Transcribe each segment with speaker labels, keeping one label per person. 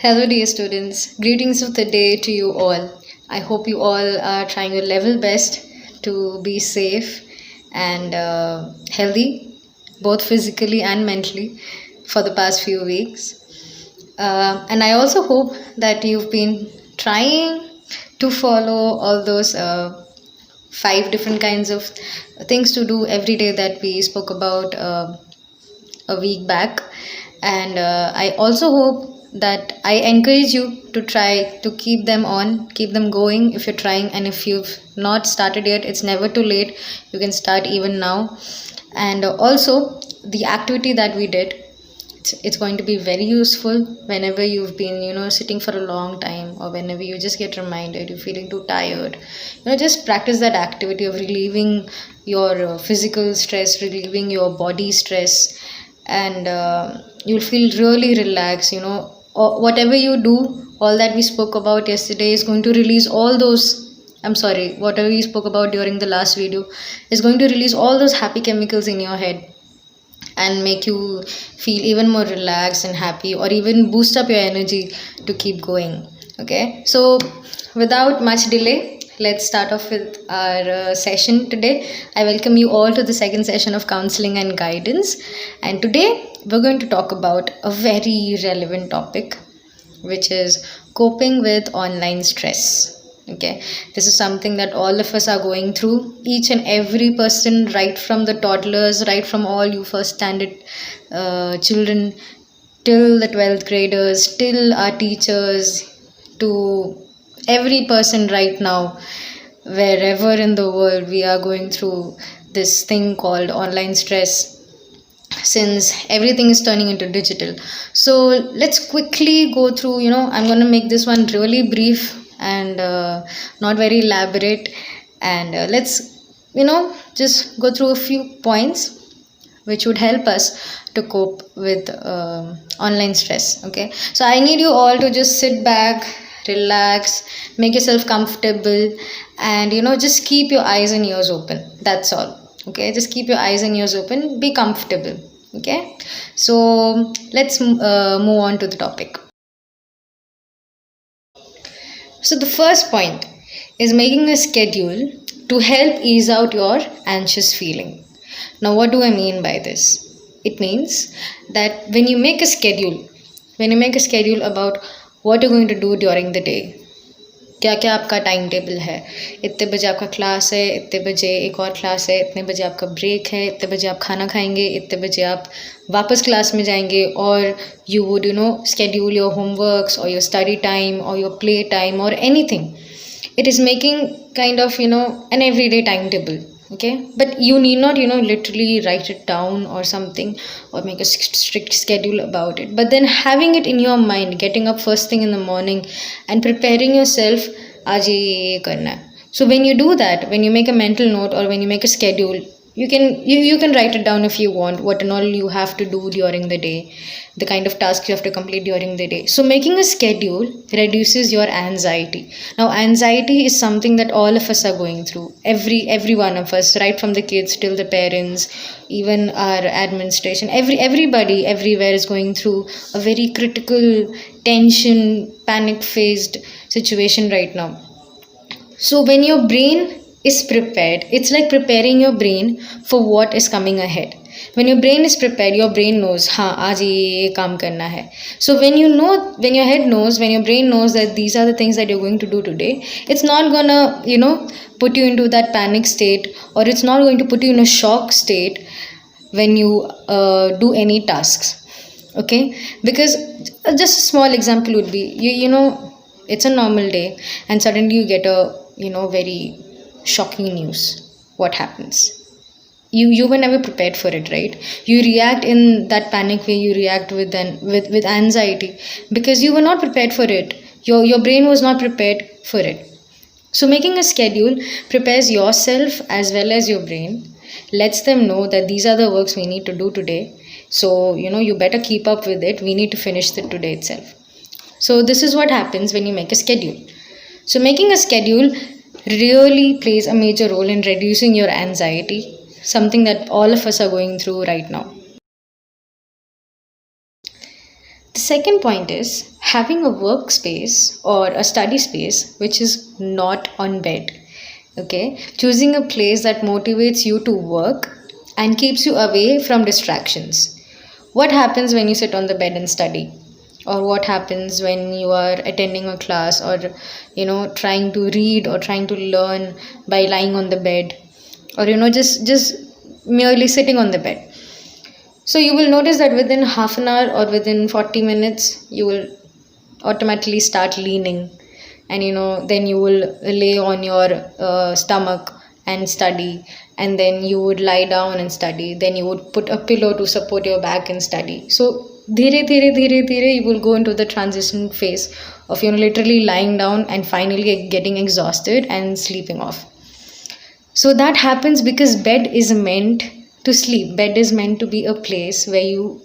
Speaker 1: Hello, dear students. Greetings of the day to you all. I hope you all are trying your level best to be safe and healthy, both physically and mentally, for the past few weeks. And I also hope that you've been trying to follow all those five different kinds of things to do every day that we spoke about a week back. And I also hope that I encourage you to try to keep them on, keep them going if you're trying. And if you've not started yet, it's never too late. You can start even now. And also, the activity that we did, it's going to be very useful whenever you've been sitting for a long time, or whenever you just get reminded you're feeling too tired. Just practice that activity of relieving your physical stress, relieving your body stress, and you'll feel really relaxed. Whatever you do, all that we spoke about yesterday is going to release all those, I'm sorry, whatever we spoke about during the last video is going to release all those happy chemicals in your head and make you feel even more relaxed and happy, or even boost up your energy to keep going. Okay, so without much delay, let's start off with our session today. I welcome you all to the second session of counseling and guidance, and today we're going to talk about a very relevant topic, which is coping with online stress. Okay, this is something that all of us are going through, each and every person, right from the toddlers, right from all you first standard children, till the 12th graders, till our teachers, to every person right now, wherever in the world we are going through this thing called online stress, since everything is turning into digital. So let's quickly go through. I'm going to make this one really brief and not very elaborate, and let's just go through a few points which would help us to cope with online stress. Okay, so I need you all to just sit back, relax, make yourself comfortable, and just keep your eyes and ears open. That's all. Okay, just keep your eyes and ears open, be comfortable. Okay, so let's move on to the topic. So the first point is making a schedule to help ease out your anxious feeling. Now, what do I mean by this? It means that when you make a schedule about what you're going to do during the day, क्या क्या आपका time table है, इतने बजे आपका class है, इतने बजे एक और क्लास है, इतने बजे आपका ब्रेक है, इतने बजे आप खाना खाएंगे, इतने बजे आप वापस क्लास में जाएंगे, और you would schedule your homeworks or your study time or your play time or anything. It is making kind of an everyday timetable. Okay, but you need not literally write it down or something, or make a strict schedule about it, but then having it in your mind, getting up first thing in the morning and preparing yourself, आज ये करना है. So when you do that, when you make a mental note or when you make a schedule, you can write it down if you want, what and all you have to do during the day, the kind of tasks you have to complete during the day. So making a schedule reduces your anxiety. Now, anxiety is something that all of us are going through, every one of us, right from the kids till the parents, even our administration, everybody everywhere is going through a very critical, tension, panic faced situation right now. So when your brain is prepared, it's like preparing your brain for what is coming ahead. When your brain is prepared, your brain knows, हाँ आज ये काम करना है. So when when your head knows, when your brain knows that these are the things that you're going to do today, it's not gonna put you into that panic state, or it's not going to put you in a shock state when you do any tasks. Okay, because just a small example would be, it's a normal day and suddenly you get a very shocking news. What happens? You were never prepared for it, right? You react in that panic way, you react with anxiety, because you were not prepared for it. Your brain was not prepared for it. So making a schedule prepares yourself as well as your brain, lets them know that these are the works we need to do today. So you better keep up with it, we need to finish it today itself. So this is what happens when you make a schedule. So making a schedule really plays a major role in reducing your anxiety, something that all of us are going through right now. The second point is having a workspace or a study space which is not on bed. Okay, choosing a place that motivates you to work and keeps you away from distractions. What happens when you sit on the bed and study? Or what happens when you are attending a class, or trying to read or trying to learn by lying on the bed, or just merely sitting on the bed? So you will notice that within half an hour or within 40 minutes, you will automatically start leaning, and then you will lay on your stomach and study, and then you would lie down and study, then you would put a pillow to support your back and study. So dhire you will go into the transition phase of literally lying down and finally getting exhausted and sleeping off. So that happens because bed is meant to sleep. Bed is meant to be a place where you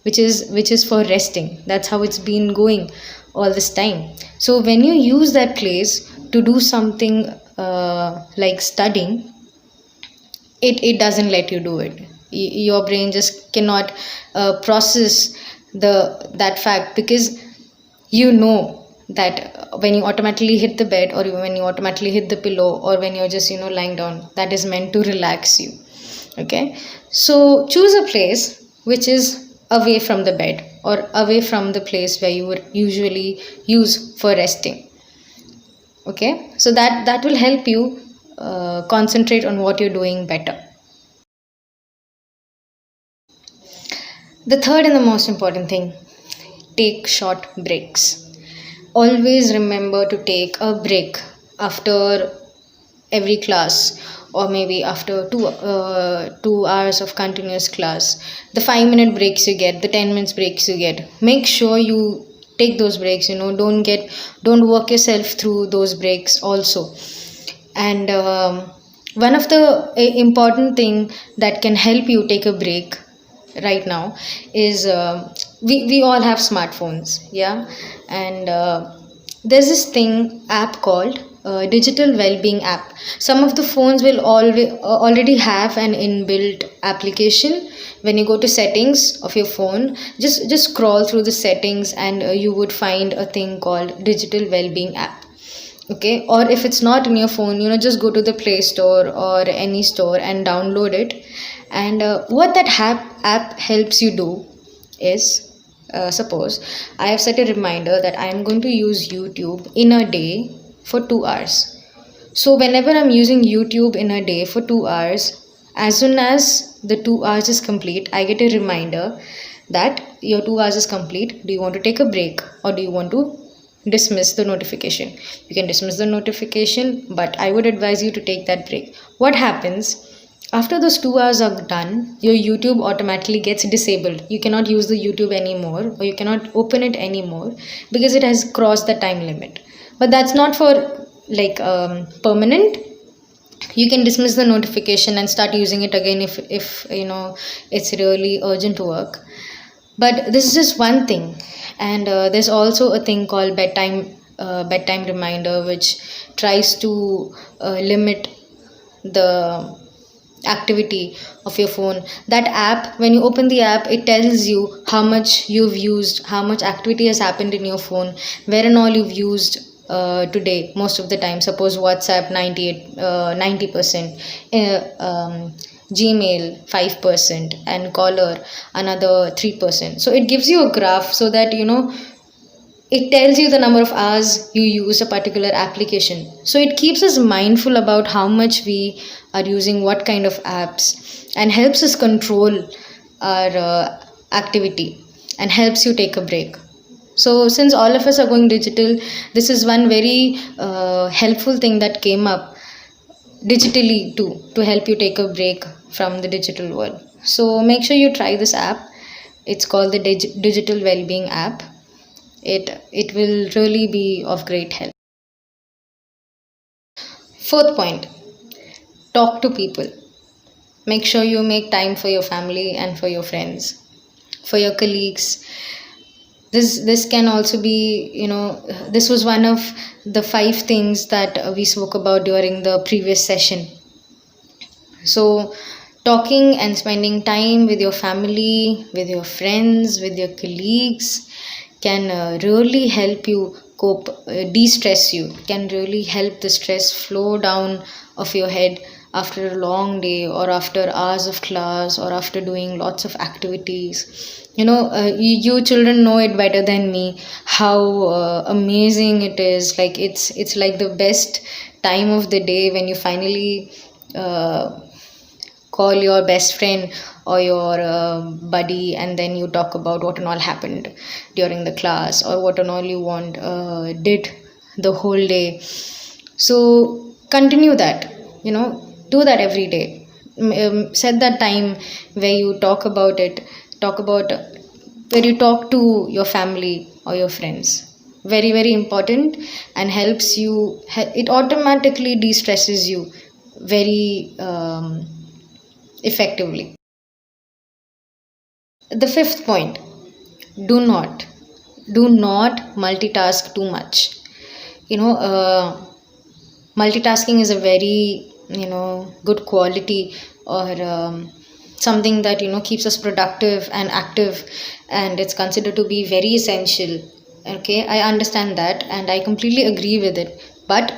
Speaker 1: which is for resting. That's how it's been going all this time. So when you use that place to do something like studying, it doesn't let you do it. Your brain just cannot process that fact, because that when you automatically hit the bed, or when you automatically hit the pillow, or when you're just lying down, that is meant to relax you. Okay, so choose a place which is away from the bed, or away from the place where you would usually use for resting. Okay, so that will help you concentrate on what you're doing better. The third and the most important thing: take short breaks. Always remember to take a break after every class, or maybe after 2 hours of continuous class. The 5-minute breaks you get, the 10 minutes breaks you get, make sure you take those breaks. Don't work yourself through those breaks also. And one of the important thing that can help you take a break right now is, we all have smartphones, yeah. And there's this app called digital well-being app. Some of the phones will already have an inbuilt application. When you go to settings of your phone, just scroll through the settings, and you would find a thing called digital well-being app. Okay, or if it's not in your phone, just go to the Play Store or any store and download it. And what that app helps you do is, suppose I have set a reminder that I am going to use YouTube in a day for 2 hours. So whenever I'm using YouTube in a day for 2 hours, as soon as the 2 hours is complete, I get a reminder that your 2 hours is complete. Do you want to take a break, or do you want to dismiss the notification? You can dismiss the notification, but I would advise you to take that break. What happens after those 2 hours are done? Your YouTube automatically gets disabled. You cannot use the YouTube anymore, or you cannot open it anymore, because it has crossed the time limit. But that's not for permanent. You can dismiss the notification and start using it again if it's really urgent work. But this is just one thing. And there's also a thing called bedtime reminder, which tries to limit the activity of your phone. That app, when you open the app, it tells you how much you've used, how much activity has happened in your phone, where and all you've used today. Most of the time, suppose WhatsApp 90%, Gmail 5%, and Caller another 3%. So it gives you a graph, so that it tells you the number of hours you use a particular application. So it keeps us mindful about how much we are using what kind of apps, and helps us control our activity, and helps you take a break. So since all of us are going digital, this is one very helpful thing that came up digitally too, to help you take a break from the digital world. So make sure you try this app. It's called the digital well-being app. It will really be of great help. Fourth point: talk to people. Make sure you make time for your family and for your friends, for your colleagues. This can also be, this was one of the 5 things that we spoke about during the previous session. So talking and spending time with your family, with your friends, with your colleagues can really help you cope, de-stress you, can really help the stress flow down of your head after a long day, or after hours of class, or after doing lots of activities. You children know it better than me how amazing it is. Like it's like the best time of the day when you finally call your best friend or your buddy, and then you talk about what and all happened during the class, or what and all you want did the whole day. So continue that, do that every day. Set that time where you talk about it, talk about where you talk to your family or your friends. Very, very important, and helps you, it automatically de-stresses you very effectively. The fifth point, do not multitask too much. Multitasking is a very good quality, or something that keeps us productive and active, and it's considered to be very essential. Okay, I understand that and I completely agree with it, but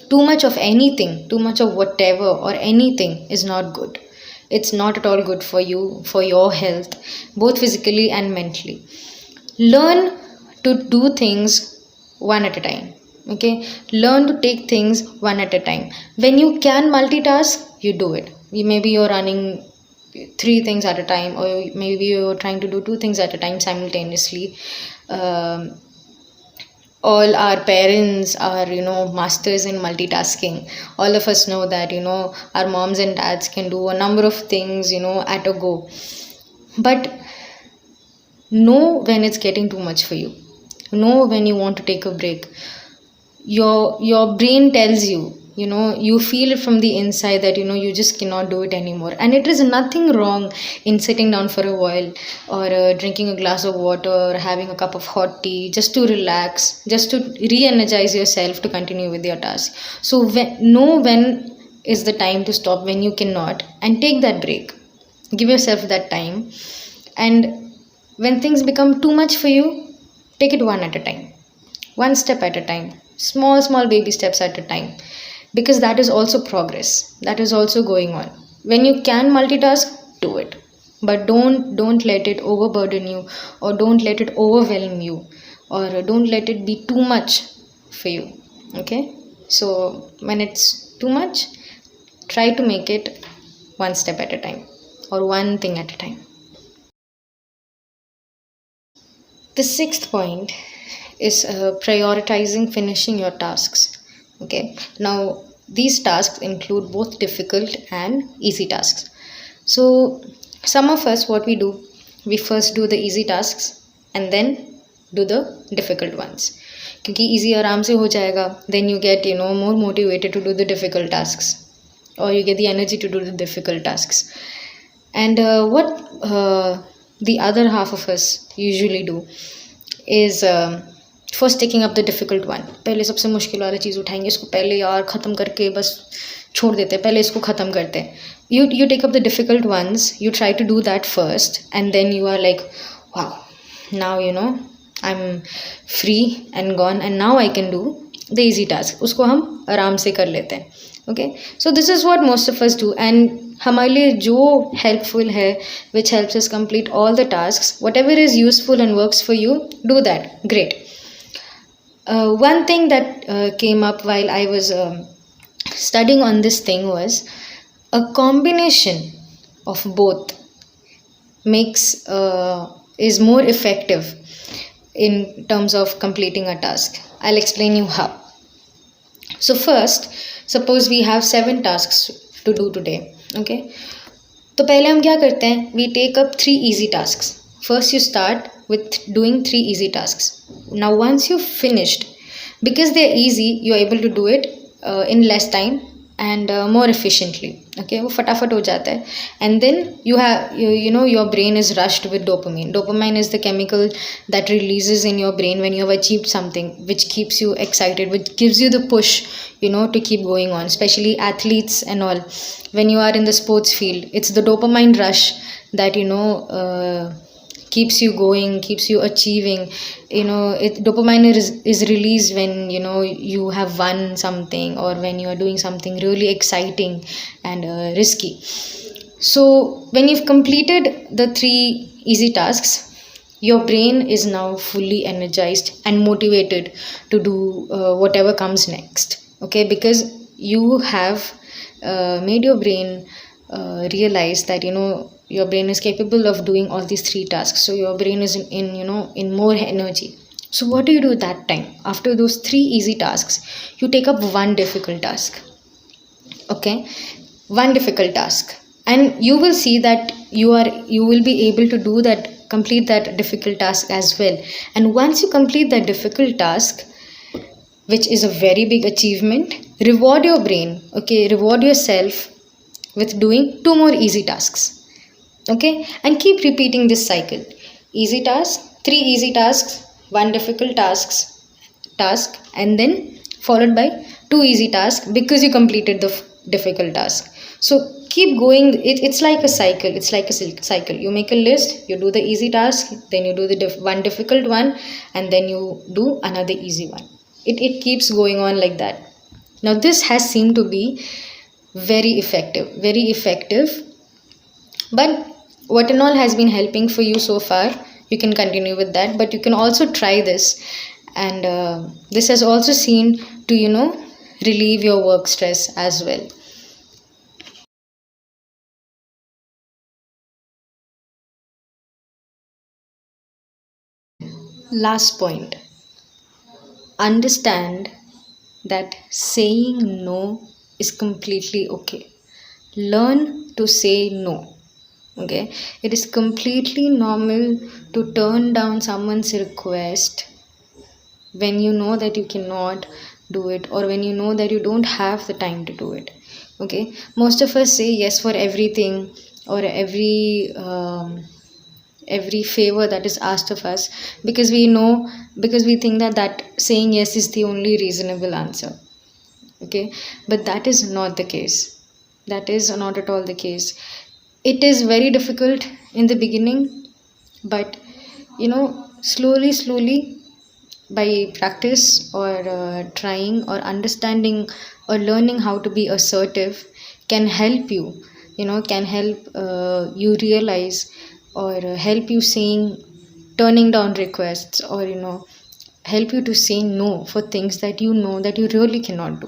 Speaker 1: too much of anything, too much of whatever or anything is not good. It's not at all good for you, for your health, both physically and mentally. Learn to do things one at a time. Okay, learn to take things one at a time. When you can multitask, you do it. Maybe you're running three things at a time, or maybe you're trying to do two things at a time simultaneously. um, all our parents are masters in multitasking. All of us know that our moms and dads can do a number of things at a go. But know when it's getting too much for you. Know when you want to take a break. Your brain tells you, you feel it from the inside that you just cannot do it anymore, and it is nothing wrong in sitting down for a while, or drinking a glass of water, or having a cup of hot tea, just to relax, just to re-energize yourself to continue with your task. So know when is the time to stop, when you cannot, and take that break. Give yourself that time. And when things become too much for you, take it one at a time, one step at a time, small baby steps at a time, because that is also progress, that is also going on. When you can multitask, do it, but don't let it overburden you, or don't let it overwhelm you, or don't let it be too much for you. Okay, so when it's too much, try to make it one step at a time, or one thing at a time. The sixth point is prioritizing finishing your tasks. Okay, now these tasks include both difficult and easy tasks. So, some of us, what we do, we first do the easy tasks and then do the difficult ones. क्योंकि easy आराम से हो जाएगा, then you get more motivated to do the difficult tasks, or you get the energy to do the difficult tasks. And what the other half of us usually do is first taking up the difficult one. पहले सबसे मुश्किल वाली चीज़ उठाएंगे, इसको पहले यार ख़त्म करके बस छोड़ देते हैं, पहले इसको ख़त्म करते हैं. You take up the difficult ones, you try to do that first, and then you are like, wow, now I'm free and gone, and now I can do the easy task. उसको हम आराम से कर लेते हैं. Okay, so this is what most of us do, and हमारे लिए जो helpful है, which helps us complete all the tasks, whatever is useful and works for you, do that. Great. One thing that came up while I was studying on this thing was a combination of both makes is more effective in terms of completing a task. I'll explain you how. So first, suppose we have 7 tasks to do today. Okay, तो पहले हम क्या करते हैं, we take up 3 easy tasks. First you start with doing 3 easy tasks. Now once you've finished, because they're easy, you're able to do it in less time and more efficiently. Okay, वो फटाफट हो जाता है. And then you have your brain is rushed with dopamine. Dopamine is the chemical that releases in your brain when you have achieved something, which keeps you excited, which gives you the push to keep going on. Especially athletes and all, when you are in the sports field, it's the dopamine rush that keeps you going, keeps you achieving. Dopamine is released when you have won something, or when you are doing something really exciting and risky. So when you've completed the three easy tasks, your brain is now fully energized and motivated to do whatever comes next. Okay, because you have made your brain realize that your brain is capable of doing all these three tasks. So your brain is in more energy. So what do you do at that time? After those three easy tasks, you take up one difficult task. Okay, one difficult task, and you will see that you will be able to do that, complete that difficult task as well. And once you complete that difficult task, which is a very big achievement, reward your brain. Okay, reward yourself with doing two more easy tasks. Okay, and keep repeating this cycle. Easy task, three easy tasks, one difficult task, and then followed by two easy tasks because you completed the difficult task. So keep going. It's like a cycle. It's like a cycle. You make a list, you do the easy task, then you do the one difficult one, and then you do another easy one. It keeps going on like that. Now this has seemed to be very effective. But what and all has been helping for you so far, you can continue with that, but you can also try this. And this has also seen to relieve your work stress as well. Last point, understand that saying no is completely okay. Learn to say no. Okay, it is completely normal to turn down someone's request when you know that you cannot do it, or when you know that you don't have the time to do it. Okay, most of us say yes for everything, or every favor that is asked of us, because we know, because we think that saying yes is the only reasonable answer. Okay, but that is not the case. That is not at all the case. It is very difficult in the beginning, but slowly, by practice, or trying, or understanding, or learning how to be assertive, can help you, can help you realize, or help you saying, turning down requests, or help you to say no for things that you know that you really cannot do.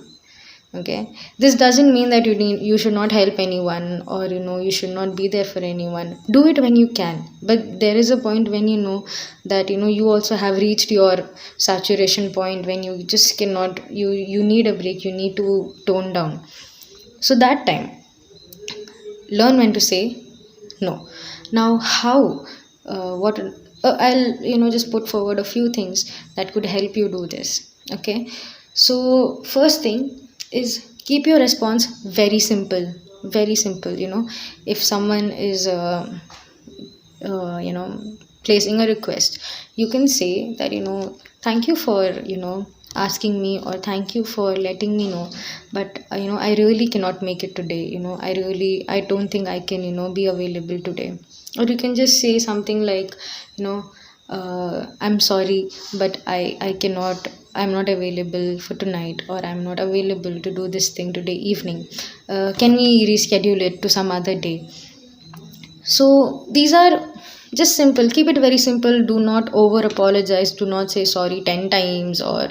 Speaker 1: Okay, this doesn't mean that you should not help anyone, or you should not be there for anyone. Do it when you can, but there is a point when you know that you also have reached your saturation point, when you just cannot, you need a break, you need to tone down. So that time, learn when to say no. Now how, what I'll just put forward a few things that could help you do this. Okay, so first thing is, keep your response very simple. Very simple. If someone is placing a request, you can say that thank you for asking me, or thank you for letting me know, but I really cannot make it today. I don't think I can be available today. Or you can just say something like, I'm sorry, but I cannot, I'm not available for tonight, or I'm not available to do this thing today evening. Can we reschedule it to some other day? So these are just simple. Keep it very simple. Do not over apologize. Do not say sorry 10 times, or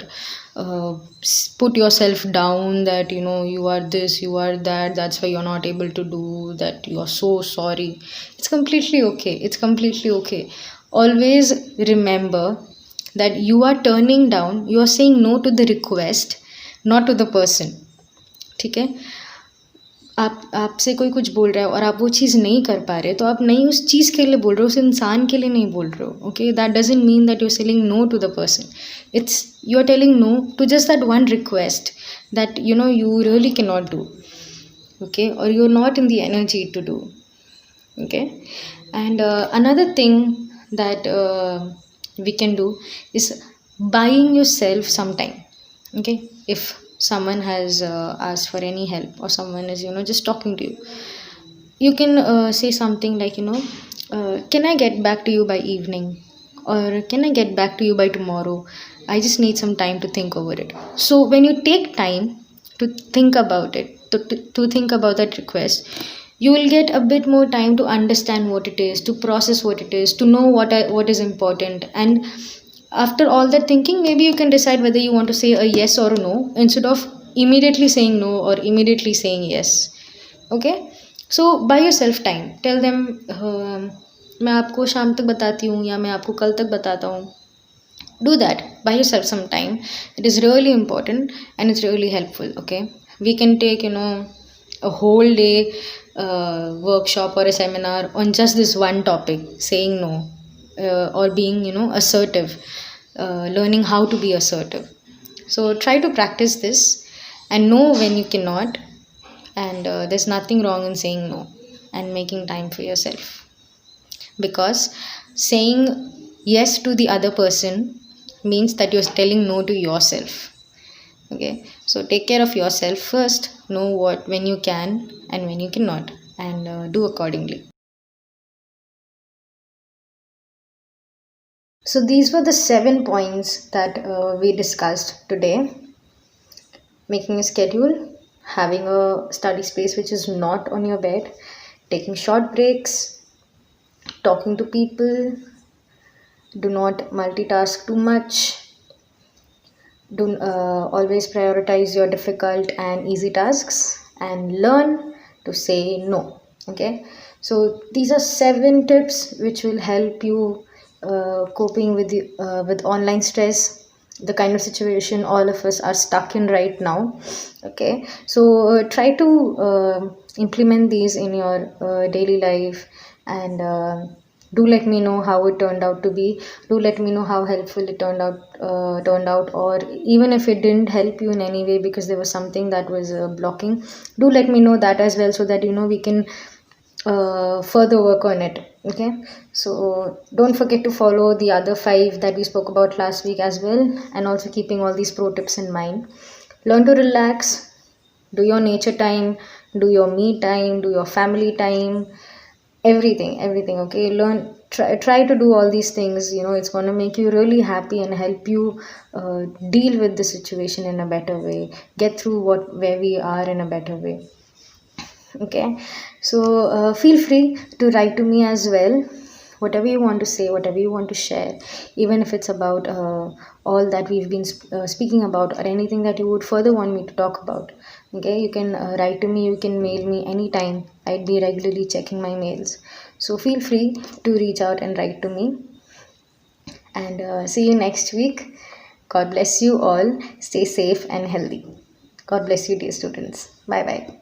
Speaker 1: put yourself down that you are this, you are that, that's why you're not able to do that, you are so sorry. It's completely okay. It's completely okay. Always remember that you are turning down, you are saying no to the request, not to the person. ठीक है, आपसे कोई कुछ बोल रहा है और आप वो चीज़ नहीं कर पा रहे, तो आप नहीं उस चीज़ के लिए बोल रहे हो, उस इंसान के लिए नहीं बोल रहे हो. Okay, that doesn't mean that you are selling no to the person. It's, you are telling no to just that one request that you really cannot do. Okay, or you're not in the energy to do. Okay, and another thing that we can do is buying yourself some time. Okay, if someone has asked for any help, or someone is just talking to you, you can say something like, can I get back to you by evening? Or can I get back to you by tomorrow? I just need some time to think over it. So, when you take time to think about it, to think about that request, you will get a bit more time to understand what it is, to process what it is, to know what is important. And after all that thinking, maybe you can decide whether you want to say a yes or a no instead of immediately saying no or immediately saying yes. Okay so buy your self time tell them मैं आपको शाम तक बताती हूँ या मैं आपको कल तक बताता हूँ do that by yourself sometime. It is really important and it's really helpful. Okay, we can take a whole day workshop or a seminar on just this one topic, saying no, or being assertive, learning how to be assertive. So try to practice this and know when you cannot, and there's nothing wrong in saying no and making time for yourself, because saying yes to the other person means that you're telling no to yourself. Okay, so take care of yourself first, know what when you can and when you cannot, and do accordingly. So these were the 7 points that we discussed today. Making a schedule, having a study space which is not on your bed, taking short breaks, talking to people, do not multitask too much, do always prioritize your difficult and easy tasks, and learn to say no. Okay, so these are 7 tips which will help you coping with online stress, the kind of situation all of us are stuck in right now. Okay, so try to implement these in your daily life, and do let me know how it turned out to be. Do let me know how helpful it turned out, or even if it didn't help you in any way because there was something that was blocking, do let me know that as well, so that we can further work on it. Okay, so don't forget to follow the other 5 that we spoke about last week as well, and also keeping all these pro tips in mind. Learn to relax, do your nature time, do your me time, do your family time, everything. Okay, try to do all these things. It's going to make you really happy and help you deal with the situation in a better way, get through where we are in a better way. Okay, so feel free to write to me as well, whatever you want to say, whatever you want to share, even if it's about all that we've been speaking about, or anything that you would further want me to talk about. Okay, you can write to me, you can mail me anytime. I'd be regularly checking my mails, so feel free to reach out and write to me. And see you next week. God bless you all. Stay safe and healthy. God bless you, dear students. Bye bye.